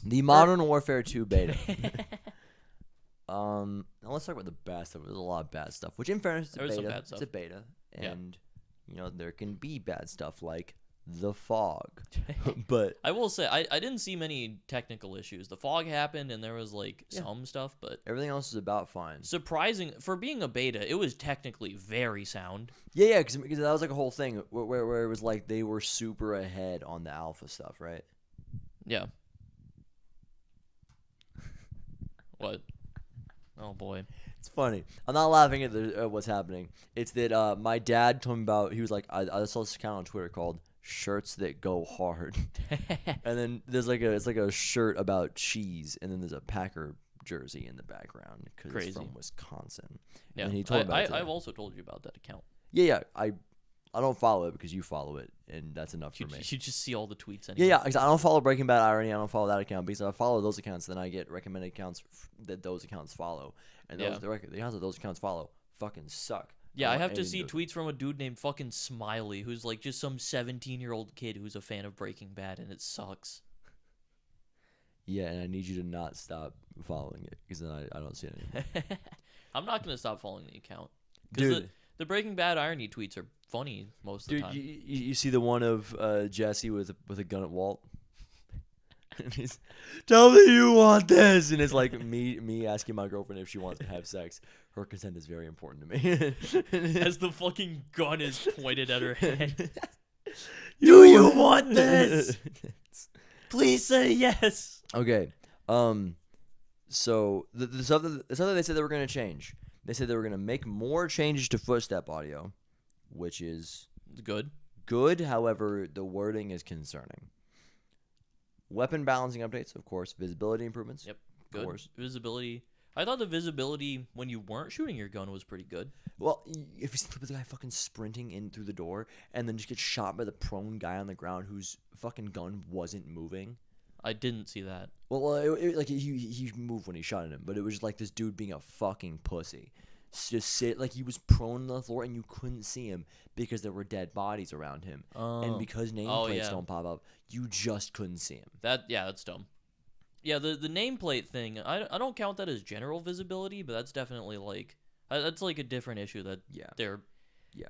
The Modern Warfare 2 beta. Now let's talk about the bad stuff. There's a lot of bad stuff, which in fairness is a There is beta. some bad It's stuff. a beta, Yeah. and you know there can be bad stuff like the fog. But I will say I didn't see many technical issues. The fog happened and there was like Yeah. some stuff, but everything else is about fine. surprising for being a beta, it was technically very sound. Yeah, because that was like a whole thing where it was like they were super ahead on the alpha stuff, right? Yeah. What? Oh boy. It's funny. I'm not laughing at what's happening. It's that my dad told me about. He was like, I saw this account on Twitter called "Shirts That Go Hard," and then there's like it's like a shirt about cheese, and then there's a Packer jersey in the background because it's Crazy. from Wisconsin. Yeah. And he told me about it today. I've also told you about that account. Yeah. I don't follow it because you follow it, and that's enough for You, me. you just see all the tweets anyway. Yeah, 'cause I don't follow Breaking Bad Irony. I don't follow that account because if I follow those accounts, then I get recommended accounts that those accounts follow, and Yeah. the accounts that those accounts follow fucking suck. Yeah, I don't have want to anything see do with it. tweets from a dude named fucking Smiley, who's like just some 17-year-old kid who's a fan of Breaking Bad, and it sucks. Yeah, and I need you to not stop following it because then I don't see it anymore. I'm not gonna stop following the account. 'Cause Dude, the Breaking Bad irony tweets are funny most of the dude, time. you see the one of Jesse with a gun at Walt? And he's, tell me you want this, and it's like me asking my girlfriend if she wants to have sex. Her consent is very important to me. As the fucking gun is pointed at her head. Do you want this? Please say yes. Okay. So the stuff that they said they were going to change. They said they were going to make more changes to footstep audio, which is Good. good. However, the wording is concerning. Weapon balancing updates, of course. Visibility improvements. Yep. Of Good. course. Visibility. I thought the visibility when you weren't shooting your gun was pretty good. Well, if you see the guy fucking sprinting in through the door and then just get shot by the prone guy on the ground whose fucking gun wasn't moving. I didn't see that. Well, like he moved when he shot at him, but it was just like this dude being a fucking pussy. Just sit like he was prone on the floor and you couldn't see him because there were dead bodies around him, and because nameplates yeah. don't pop up, you just couldn't see him. That's dumb. Yeah, the nameplate thing, I don't count that as general visibility, but that's definitely like that's like a different issue that Yeah.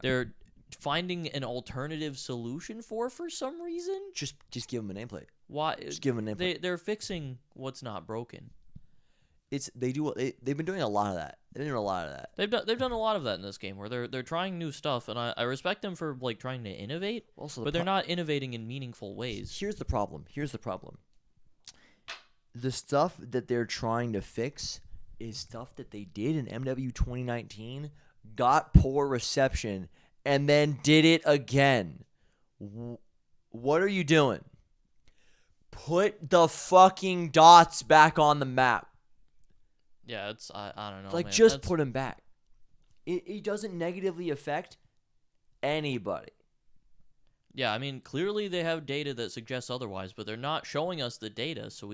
they're finding an alternative solution for some reason. Just give him a nameplate. Why? Just give him a nameplate. They're fixing what's not broken. They've been doing a lot of that. They're doing a lot of that. They've done a lot of that in this game where they're trying new stuff, and I respect them for like trying to innovate, Also, but they're not innovating in meaningful ways. Here's the problem. The stuff that they're trying to fix is stuff that they did in MW 2019, got poor reception, and then did it again. What are you doing? Put the fucking dots back on the map. Yeah, it's I don't know. Like, man. just put them back. It doesn't negatively affect anybody. Yeah, I mean, clearly they have data that suggests otherwise, but they're not showing us the data, so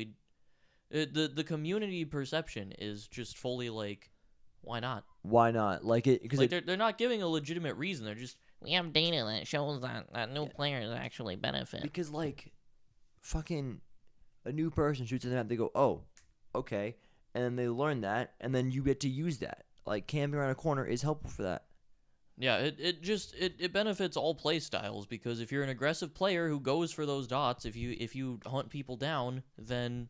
the community perception is just fully like, why not? Why not? Like it because Like they're not giving a legitimate reason. They're just, we have data that shows that new players actually benefit. because like fucking a new person shoots at the map, they go, oh, okay, and then they learn that, and then you get to use that. Like camping around a corner is helpful for that. Yeah, it benefits all play styles, because if you're an aggressive player who goes for those dots, if you hunt people down, then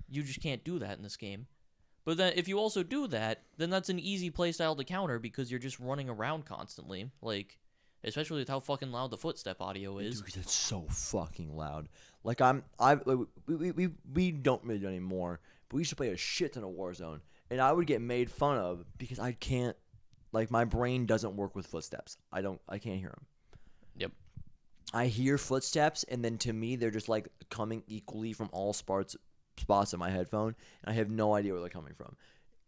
you just can't do that in this game. But then if you also do that, then that's an easy play style to counter, because you're just running around constantly. Like, especially with how fucking loud the footstep audio is. Dude, it's so fucking loud. Like we don't really do it anymore, but we used to play a shit ton of Warzone, and I would get made fun of because I can't, like, my brain doesn't work with footsteps. I can't hear them. Yep. I hear footsteps, and then to me they're just like coming equally from all spots in my headphone, and I have no idea where they're coming from.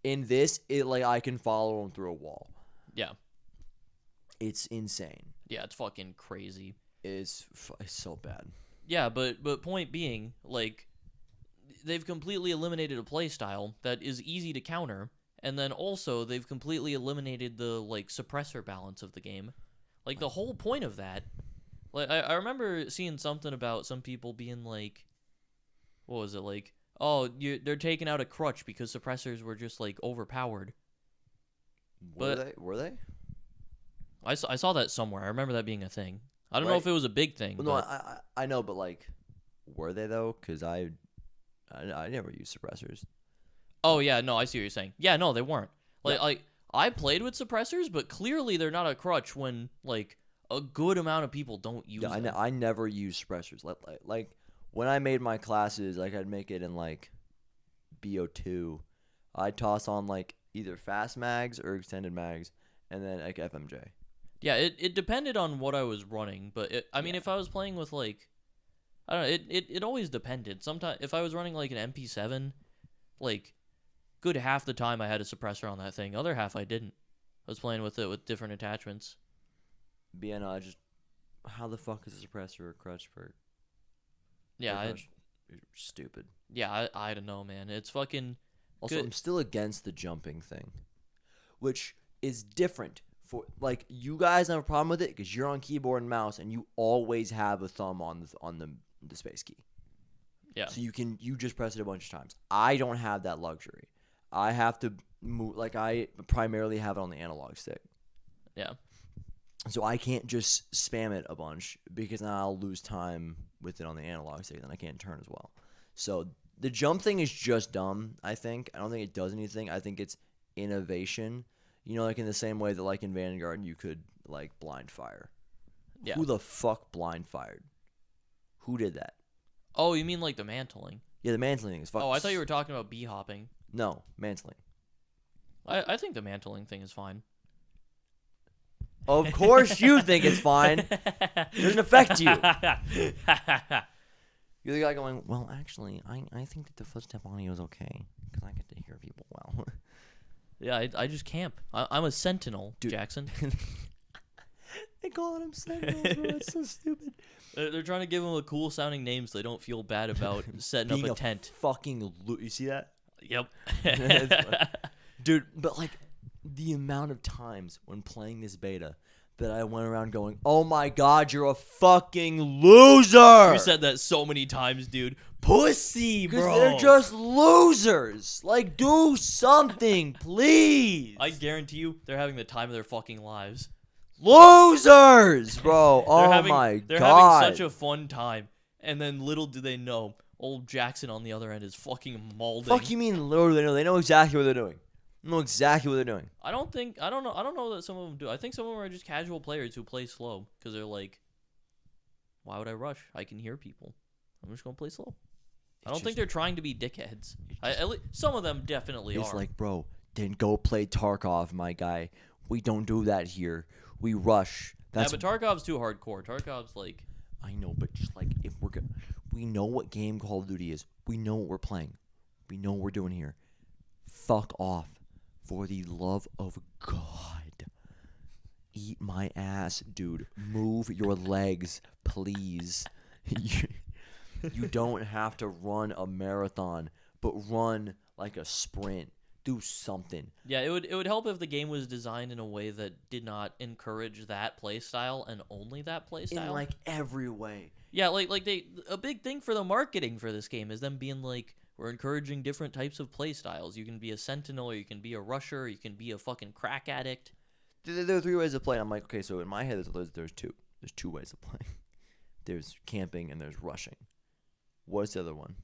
In this, I can follow them through a wall. Yeah. It's insane. Yeah, it's fucking crazy. It's so bad. Yeah, but point being, like, they've completely eliminated a play style that is easy to counter, and then also they've completely eliminated the, like, suppressor balance of the game. Like, the whole point of that, like, I remember seeing something about some people being like, what was it, like, oh, they're taking out a crutch because suppressors were just, like, overpowered. Were they? I saw that somewhere. I remember that being a thing. I don't know if it was a big thing. Well, no, I know, but, like, were they, though? Because I never used suppressors. Oh, yeah, no, I see what you're saying. Yeah, no, they weren't. Like, I played with suppressors, but clearly they're not a crutch when, like, a good amount of people don't use them. I never used suppressors. Like, when I made my classes, like, I'd make it in, like, BO2. I'd toss on, like, either fast mags or extended mags, and then, like, FMJ. Yeah, it depended on what I was running, but I mean, if I was playing with, like, I don't know, it always depended. Sometimes, if I was running, like, an MP7, like, good half the time I had a suppressor on that thing. Other half I didn't. I was playing with it with different attachments. But yeah, no, how the fuck is a suppressor a crutch for? Yeah, You're stupid. Yeah, I don't know, man. It's fucking... Also, I'm still against the jumping thing, which is different. For, like, you guys have a problem with it because you're on keyboard and mouse and you always have a thumb on the space key. Yeah. So you just press it a bunch of times. I don't have that luxury. I have to move, like, I primarily have it on the analog stick. Yeah. So I can't just spam it a bunch because then I'll lose time with it on the analog stick, then I can't turn as well. So the jump thing is just dumb, I think. I don't think it does anything. I think it's innovation. You know, like, in the same way that, like, in Vanguard you could, like, blind fire. Yeah. Who the fuck blind fired? Who did that? Oh, you mean, like, the mantling? Yeah, the mantling thing is fucking... Oh, I thought you were talking about bee-hopping. No, mantling. I think the mantling thing is fine. Of course you think it's fine. It doesn't affect you. You're the guy going, well, actually, I think that the footstep audio is okay because I get to hear people well. Yeah, I just camp. I'm a sentinel, dude. Jackson. They call him sentinels, bro. It's so stupid. They're trying to give them a cool sounding name so they don't feel bad about setting up a tent. You see that? Yep. Dude, but, like, the amount of times when playing this beta that I went around going, oh my god, you're a fucking loser! You said that so many times, dude. Pussy, bro. Because they're just losers. Like, do something, please. I guarantee you they're having the time of their fucking lives. Losers, bro. They're having such a fun time. And then little do they know, old Jackson on the other end is fucking mauling. Fuck you mean little do they know? They know exactly what they're doing. They know exactly what they're doing. I don't know that some of them do. I think some of them are just casual players who play slow because they're like, why would I rush? I can hear people. I'm just going to play slow. I don't think they're trying to be dickheads. Some of them definitely It's are. like, bro, then go play Tarkov, my guy. We don't do that here. We rush. Yeah, but Tarkov's too hardcore. Tarkov's like... I know, but just like if we're gonna, we know what game Call of Duty is. We know what we're playing. We know what we're doing here. Fuck off, for the love of God. Eat my ass, dude. Move your legs, please. You don't have to run a marathon, but run like a sprint. Do something. Yeah, it would help if the game was designed in a way that did not encourage that play style and only that play style. In like every way. Yeah, like a big thing for the marketing for this game is them being like, we're encouraging different types of play styles. You can be a sentinel, or you can be a rusher, or you can be a fucking crack addict. There are 3 ways of playing. I'm like, okay, so in my head, there's 2. There's 2 ways of playing. There's camping and there's rushing. What's the other one?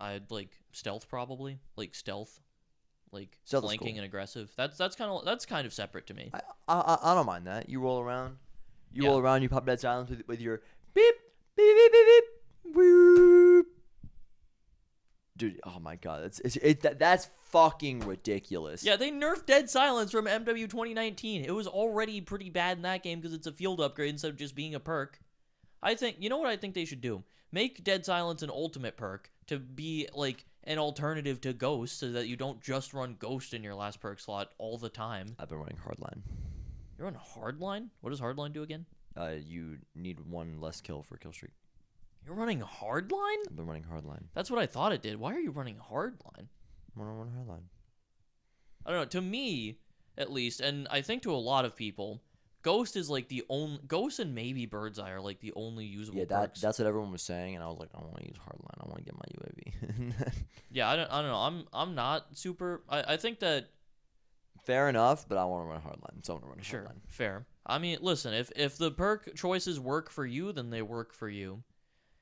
I'd like stealth probably, like stealth, like Stealth is flanking cool. and aggressive. That's kind of separate to me. I don't mind that. You roll around. You Yeah. roll around. You pop dead silence with your beep, beep, beep, beep, beep, whoop. Dude, oh my god, that's fucking ridiculous. Yeah, they nerfed Dead Silence from MW 2019. It was already pretty bad in that game because it's a field upgrade instead of just being a perk. I think, you know what I think they should do? Make Dead Silence an ultimate perk to be like an alternative to Ghost so that you don't just run Ghost in your last perk slot all the time. I've been running Hardline. You're on Hardline? What does Hardline do again? You need 1 less kill for kill streak. You're running Hardline? I've been running Hardline. That's what I thought it did. Why are you running Hardline? I'm running Hardline. I don't know. To me, at least, and I think to a lot of people, Ghost is like the only... Ghost and maybe Birdseye are like the only usable perks. That's what everyone was saying, and I was like, I want to use Hardline. I want to get my UAV. Yeah, I don't know. I'm not super... I think that... Fair enough, but I want to run Hardline, so I'm going to run Sure, Hardline. fair. I mean, listen, if the perk choices work for you, then they work for you.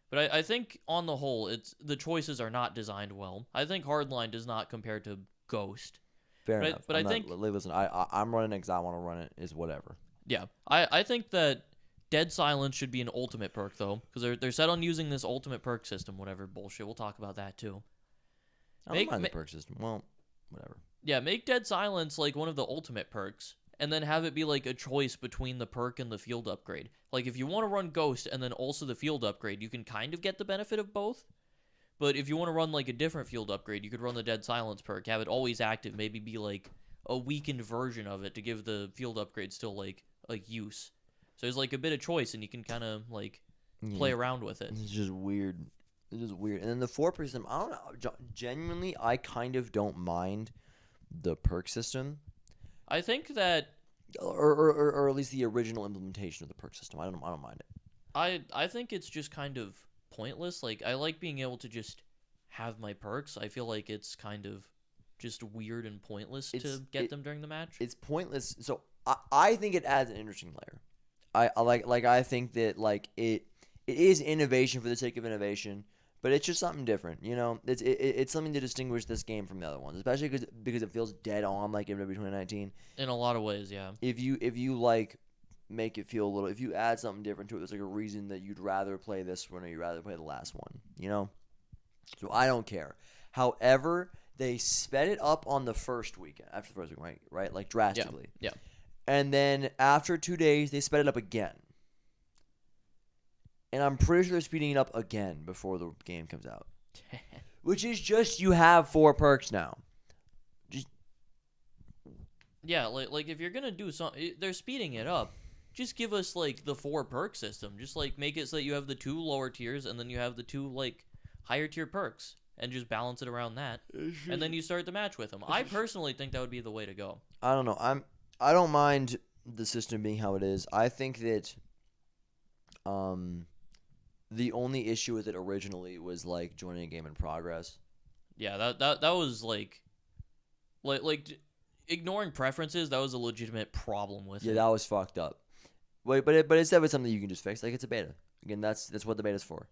But I think on the whole, the choices are not designed well. I think Hardline does not compare to Ghost. Fair enough. But I think... Listen, I'm running it because I want to run it, is whatever. Yeah, I think that Dead Silence should be an ultimate perk, though, because they're set on using this ultimate perk system, whatever bullshit. We'll talk about that, too. I don't mind the perk system. Well, whatever. Yeah, make Dead Silence like one of the ultimate perks, and then have it be like a choice between the perk and the field upgrade. Like, if you want to run Ghost and then also the field upgrade, you can kind of get the benefit of both. But if you want to run like a different field upgrade, you could run the Dead Silence perk, have it always active, maybe be like a weakened version of it to give the field upgrade still like use. So there's like a bit of choice, and you can kind of like play around with it. It's just weird. It's just weird. And then the 4 perk system, I don't know. Genuinely, I kind of don't mind the perk system. I think that, or at least the original implementation of the perk system. I don't mind it. I think it's just kind of pointless. Like, I like being able to just have my perks. I feel like it's kind of just weird and pointless to get them during the match. It's pointless. So I think it adds an interesting layer. I think that like it is innovation for the sake of innovation, but it's just something different. You know, it's something to distinguish this game from the other ones, especially because it feels dead on like MW 2019. In a lot of ways, yeah. If you like make it feel a little, if you add something different to it, there's like a reason that you'd rather play this one or you'd rather play the last one. You know, so I don't care. However, they sped it up on the first weekend after the first week, right? Like drastically. Yeah. And then after 2 days, they sped it up again. And I'm pretty sure they're speeding it up again before the game comes out. Which is just, you have 4 perks now. Yeah, like if you're gonna do something, they're speeding it up. Just give us like the 4 perk system. Just like make it so that you have the 2 lower tiers and then you have the 2 like higher tier perks, and just balance it around that. And then you start the match with them. I personally think that would be the way to go. I don't know. I don't mind the system being how it is. I think that the only issue with it originally was like joining a game in progress. Yeah, that was like ignoring preferences. That was a legitimate problem with it. Yeah, that was fucked up. Wait, but instead it's something you can just fix. Like, it's a beta. Again, that's what the beta's for.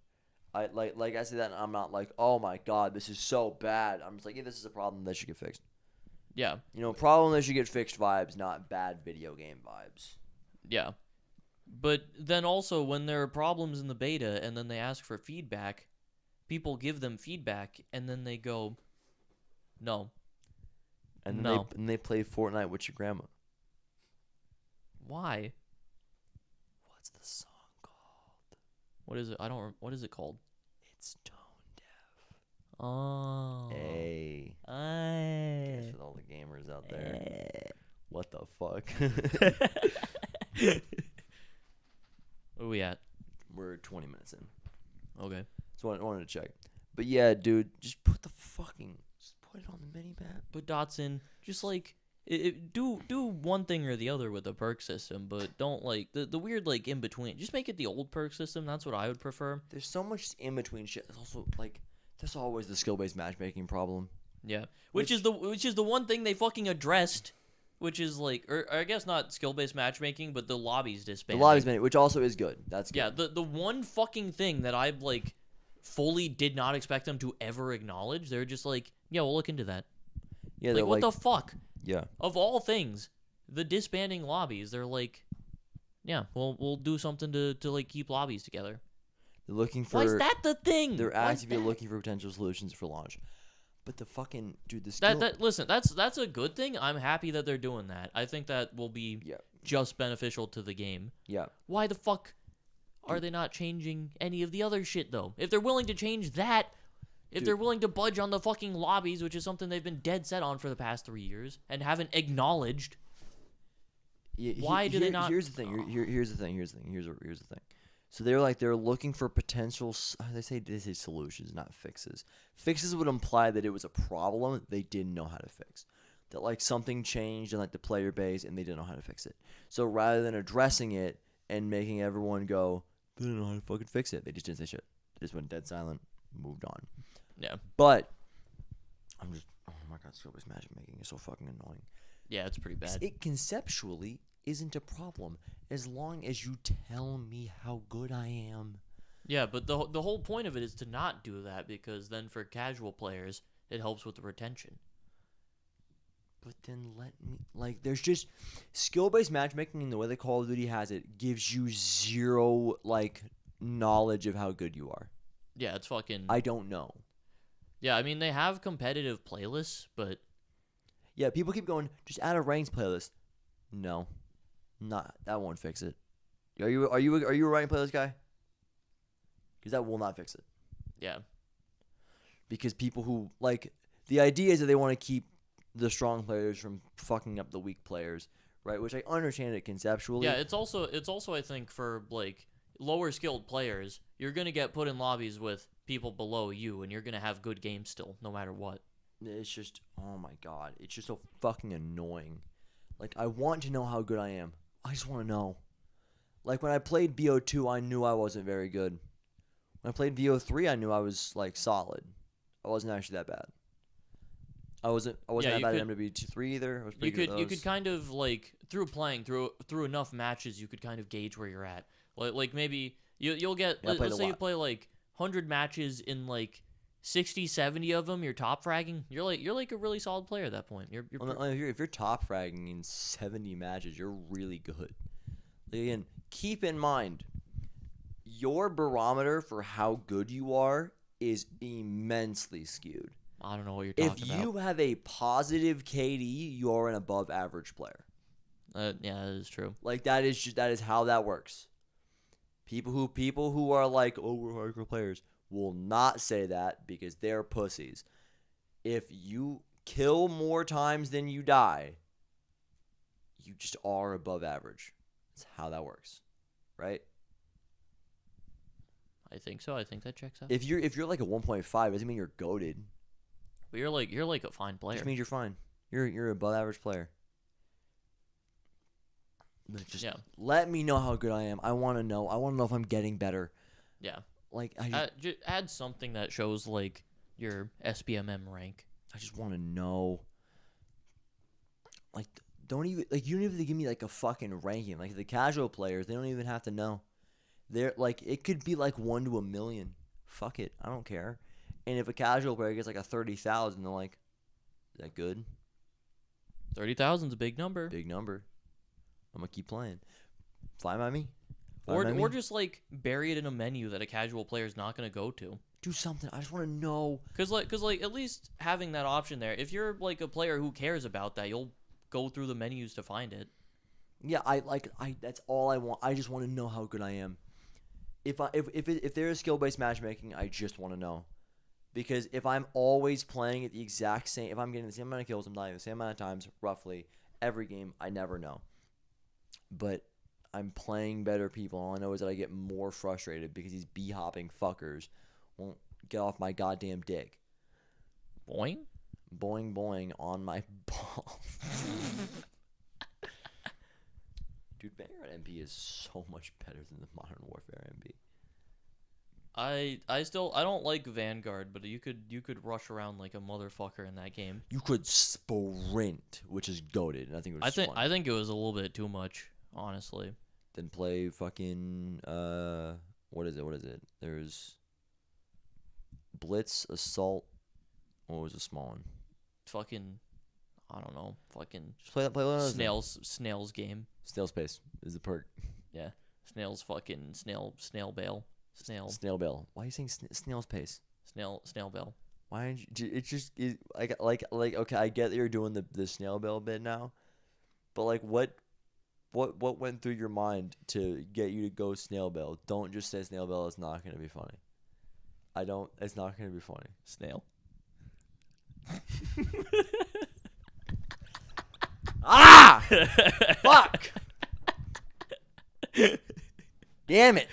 I say that, and I'm not like, oh my god, this is so bad. I'm just like, yeah, this is a problem that should get fixed. Yeah. You know, problem that should get fixed vibes, not bad video game vibes. Yeah. But then also, when there are problems in the beta and then they ask for feedback, people give them feedback and then they go, no, And then no. they play Fortnite with your grandma. Why? What's the song called? What is it? What is it called? It's Tone Deaf. Oh. Hey. Guess Hey. with all the gamers out there. What the fuck? Where are we at? We're 20 minutes in. Okay. So I wanted to check. But yeah, dude, just put it on the mini map. But Dotson, just like do one thing or the other with the perk system, but don't like the weird like in between. Just make it the old perk system. That's what I would prefer. There's so much in between shit. There's also like there's always the skill-based matchmaking problem. Yeah, which is the one thing they fucking addressed, which is like, or I guess not skill-based matchmaking, but the lobbies disbanding. The lobbies many, which also is good. That's good. Yeah, the one fucking thing that I like fully did not expect them to ever acknowledge. They're just like, yeah, we'll look into that. Yeah, Like, what the fuck? Yeah. Of all things, the disbanding lobbies, they're like, yeah, we'll do something to like keep lobbies together. They're looking for. Why is that the thing? They're Why is actively that? looking for potential solutions for launch. But the fucking dude, the skill. Listen, that's a good thing. I'm happy that they're doing that. I think that will be just beneficial to the game. Yeah. Why the fuck are they not changing any of the other shit though? If they're willing to change that, if they're willing to budge on the fucking lobbies, which is something they've been dead set on for the past 3 years and haven't acknowledged, why do they not? Here's the thing. Here's the thing. Here's the thing. So they're looking for potential. They say solutions, not fixes. Fixes would imply that it was a problem they didn't know how to fix. That like something changed in like the player base and they didn't know how to fix it. So rather than addressing it and making everyone go, they didn't know how to fucking fix it. They just didn't say shit. They just went dead silent, moved on. Yeah. But I'm just, oh my god, skill-based matchmaking is so fucking annoying. Yeah, it's pretty bad. It conceptually isn't a problem as long as you tell me how good I am. Yeah, but the whole point of it is to not do that because then for casual players, it helps with the retention. But then let me, like, there's just skill-based matchmaking in the way that Call of Duty has it gives you zero, like, knowledge of how good you are. Yeah, it's fucking... I don't know. Yeah, I mean, they have competitive playlists, but... Yeah, people keep going, just add a ranked playlist. No. That won't fix it. Are you a ranked playlist guy? Because that will not fix it. Yeah. Because people who, like, the idea is that they want to keep the strong players from fucking up the weak players, right? Which I understand it conceptually. Yeah, it's also I think for like lower skilled players, you're gonna get put in lobbies with people below you, and you're gonna have good games still, no matter what. It's just, oh my god, it's just so fucking annoying. Like, I want to know how good I am. I just want to know. Like, when I played BO2, I knew I wasn't very good. When I played BO3, I knew I was, like, solid. I wasn't actually that bad. I wasn't that bad at MWII either. I was pretty good at You those. could kind of like through playing through enough matches, you could kind of gauge where you're at. Like maybe you'll get let's say you play like 100 matches in like 60, 70 of them, you're top fragging. You're like a really solid player at that point. If you're top fragging in 70 matches, you're really good. Again, keep in mind, your barometer for how good you are is immensely skewed. I don't know what you're talking about. If you have a positive KD, you are an above average player. Yeah, that is true. Like that is how that works. People who are like, oh, we're hardcore players will not say that because they're pussies. If you kill more times than you die, you just are above average. That's how that works, right? I think so. I think that checks out. If you're like a 1.5, doesn't mean you're goated. But you're like a fine player. Just means you're fine. You're above average player. Just let me know how good I am. I want to know. I want to know if I'm getting better. Yeah. Like just add something that shows like your SBMM rank. I just want to know. Like don't even you don't even have to give me like a fucking ranking. Like the casual players, they don't even have to know. They're like it could be like 1 to 1,000,000. Fuck it, I don't care. And if a casual player gets like a 30,000, they're like, is that good? 30,000's a big number. Big number. I'm gonna keep playing. Fly by me. Or just like bury it in a menu that a casual player is not gonna go to. Do something. I just want to know. Cause like at least having that option there. If you're like a player who cares about that, you'll go through the menus to find it. Yeah, that's all I want. I just want to know how good I am. If there is skill-based matchmaking, I just want to know. Because if I'm always playing at the exact same, if I'm getting the same amount of kills, I'm dying the same amount of times, roughly, every game, I never know. But I'm playing better people. All I know is that I get more frustrated because these bee-hopping fuckers won't get off my goddamn dick. Boing? Boing, boing on my ball. Dude, Vanguard MP is so much better than the Modern Warfare MP. I don't like Vanguard, but you could rush around like a motherfucker in that game. You could sprint, which is goated, and I think it was fun. I think it was a little bit too much, honestly. Then play fucking what is it? There's Blitz, Assault. What was a small one? Fucking, I don't know. Fucking Just play one of those. Snail's game. Snail Space is the perk. Yeah, Snail's fucking snail bail. Snail Bell. Why are you saying Snail's Pace? Snail bell. Why aren't you? It just is like okay. I get that you're doing the Snail Bell bit now, but like what went through your mind to get you to go Snail Bell? Don't just say Snail Bell. It's not gonna be funny. It's not gonna be funny. Snail. Ah! Fuck! Damn it!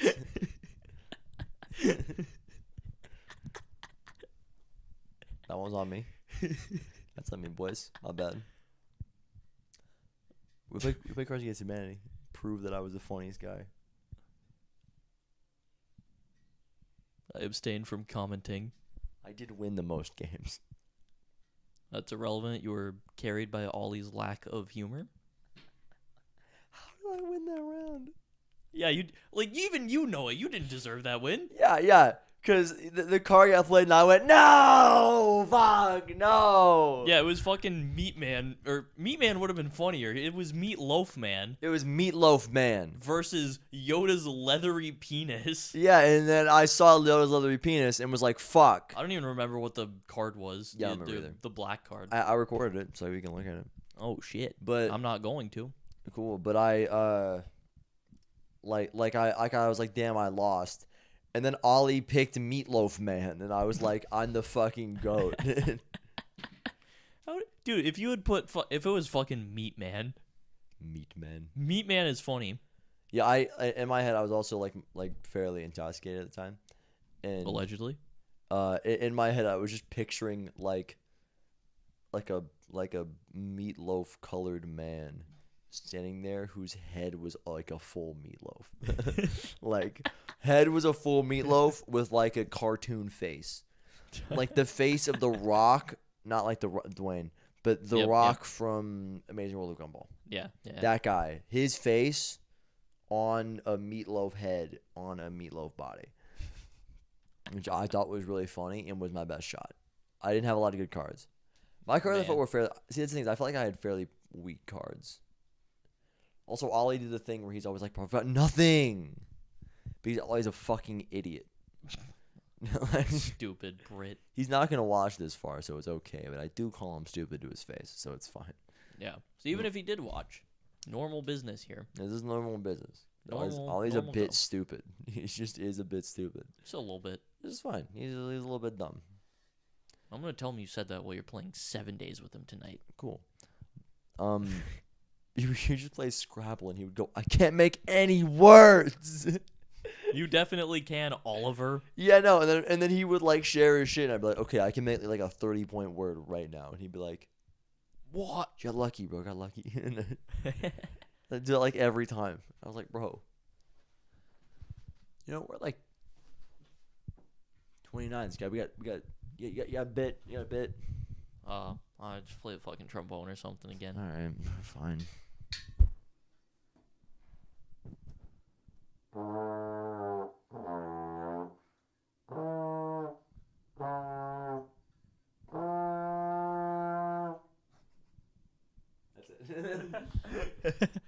That one's on me. That's on me, boys. My bad. We play Cards Against Humanity. Prove that I was the funniest guy. I abstained from commenting. I did win the most games. That's irrelevant. You were carried by Ollie's lack of humor. How did I win that round? Yeah, even you know it. You didn't deserve that win. Yeah. Because the car got played and I went, no! Fuck, no! Yeah, it was fucking Meat Man. Or Meat Man would have been funnier. It was Meat Loaf Man. It was Meatloaf Man. Versus Yoda's leathery penis. Yeah, and then I saw Yoda's leathery penis and was like, fuck. I don't even remember what the card was. Yeah, I don't remember either. The black card. I recorded it so we can look at it. Oh, shit. But I'm not going to. Cool, but I I was like, damn, I lost. And then Ollie picked Meatloaf Man, and I was like, I'm the fucking goat. Dude, if it was fucking Meat Man. Meat Man. Meat Man is funny. Yeah, I in my head I was also like fairly intoxicated at the time, and allegedly. In my head I was just picturing like a meatloaf colored man standing there whose head was like a full meatloaf. Like head was a full meatloaf with like a cartoon face. Like the face of the Rock, not like the Dwayne, but the Rock from Amazing World of Gumball. Yeah. That guy, his face on a meatloaf head on a meatloaf body. Which I thought was really funny and was my best shot. I didn't have a lot of good cards. My cards I felt were fairly. See, that's the thing. I felt like I had fairly weak cards. Also, Ollie did the thing where he's always like, "Bro, I've got nothing," but he's always a fucking idiot. Stupid Brit. He's not gonna watch this far, so it's okay. But I do call him stupid to his face, so it's fine. Yeah. So even if he did watch, normal business here. This is normal business. Normal, Ollie's a bit stupid. He just is a bit stupid. Just a little bit. This is fine. He's a little bit dumb. I'm gonna tell him you said that while you're playing 7 days with him tonight. Cool. You just play Scrabble and he would go, I can't make any words. You definitely can, Oliver. Yeah, no, and then he would like share his shit and I'd be like, okay, I can make like a 30-point word right now. And he'd be like, what? You got lucky, bro. Got lucky. And I do it like every time. I was like, bro. You know, we're like 29. This guy, we got a bit. You got a bit. I just play the fucking trombone or something again. All right, fine. That's it.